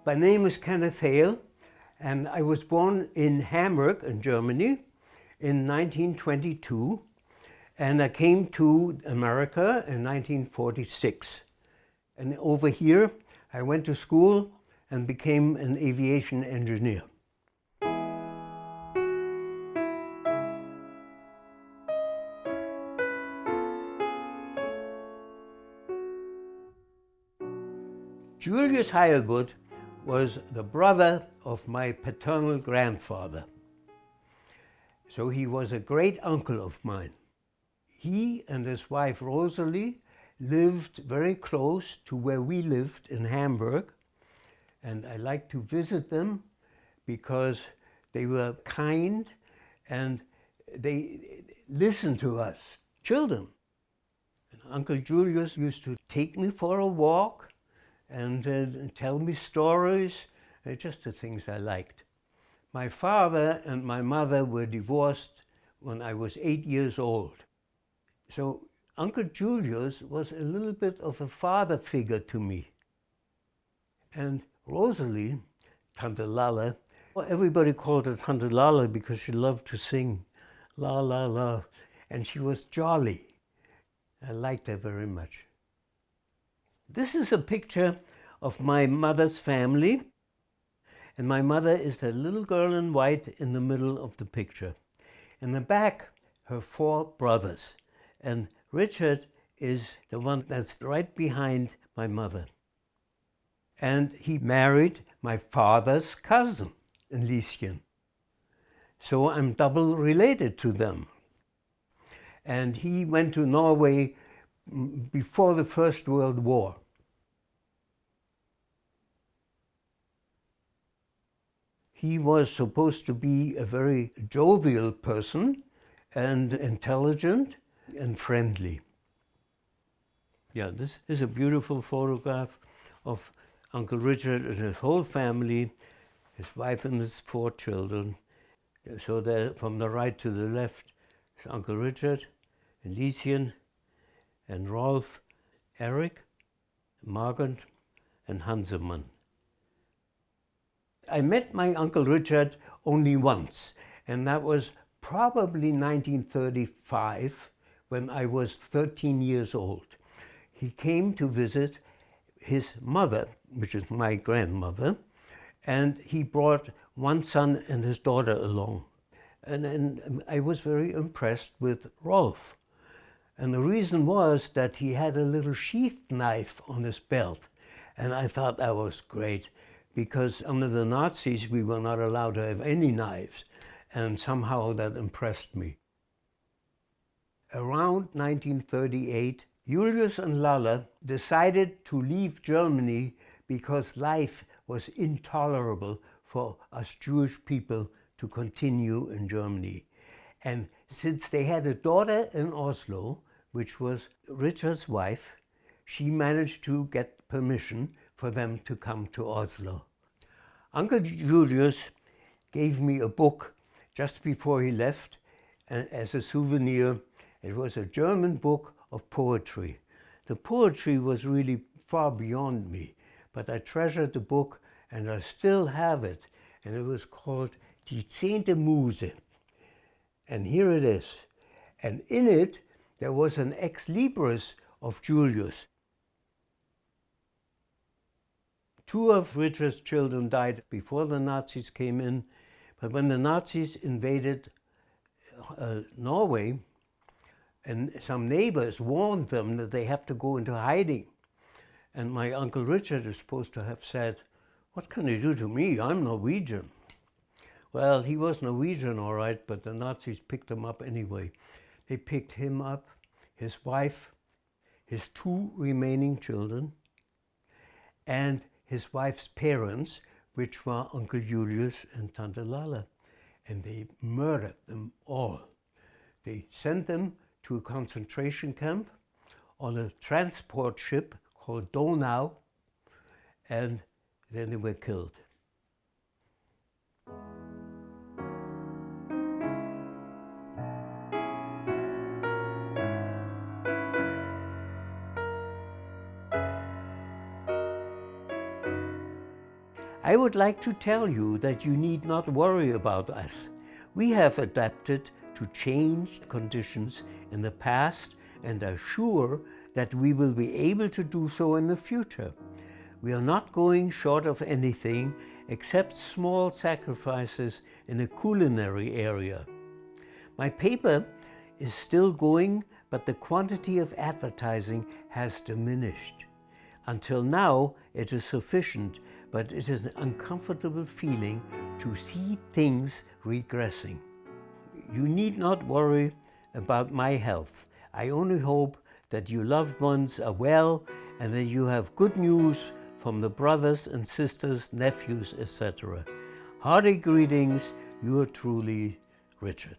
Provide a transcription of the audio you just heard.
My name is Kenneth Hale, and I was born in Hamburg in Germany in 1922, and I came to America in 1946. And over here, I went to school and became an aviation engineer. Julius Heilbut was the brother of my paternal grandfather. So he was a great uncle of mine. He and his wife Rosalie lived very close to where we lived in Hamburg, and I like to visit them because they were kind and they listened to us children. And Uncle Julius used to take me for a walk and tell me stories, just the things I liked. My father and my mother were divorced when I was 8 years old. So Uncle Julius was a little bit of a father figure to me. And Rosalie, Tante Lala, well, everybody called her Tante Lala because she loved to sing, la la la, and she was jolly. I liked her very much. This is a picture of my mother's family, and my mother is the little girl in white in the middle of the picture. In the back, her 4 brothers, and Richard is the one that's right behind my mother. And he married my father's cousin in Lieschen. So I'm double related to them. And he went to Norway before the First World War. He was supposed to be a very jovial person and intelligent and friendly. Yeah, this is a beautiful photograph of Uncle Richard and his whole family, his wife and his 4 children. So there, from the right to the left, is Uncle Richard, and Lieschen, and Rolf, Eric, Margaret, and Hansemann. I met my Uncle Richard only once, and that was probably 1935, when I was 13 years old. He came to visit his mother, which is my grandmother, and he brought one son and his daughter along. And I was very impressed with Rolf. And the reason was that he had a little sheath knife on his belt. And I thought that was great, because under the Nazis, we were not allowed to have any knives. And somehow that impressed me. Around 1938, Julius and Lala decided to leave Germany because life was intolerable for us Jewish people to continue in Germany. And since they had a daughter in Oslo, which was Richard's wife, she managed to get permission for them to come to Oslo. Uncle Julius gave me a book just before he left as a souvenir. It was a German book of poetry. The poetry was really far beyond me, but I treasured the book and I still have it. And it was called Die 10. Muse. And here it is. And in it, there was an ex libris of Julius. 2 of Richard's children died before the Nazis came in, but when the Nazis invaded Norway, and some neighbors warned them that they have to go into hiding. And my Uncle Richard is supposed to have said, "What can they do to me? I'm Norwegian." Well, he was Norwegian, all right, but the Nazis picked him up anyway. They picked him up, his wife, his 2 remaining children, and his wife's parents, which were Uncle Julius and Tante Lala. And they murdered them all. They sent them to a concentration camp on a transport ship called Donau, and then they were killed. I would like to tell you that you need not worry about us. We have adapted to changed conditions in the past and are sure that we will be able to do so in the future. We are not going short of anything except small sacrifices in a culinary area. My paper is still going, but the quantity of advertising has diminished. Until now, it is sufficient, but it is an uncomfortable feeling to see things regressing. You need not worry about my health. I only hope that your loved ones are well and that you have good news from the brothers and sisters, nephews, etc. Hearty greetings, yours truly, Richard.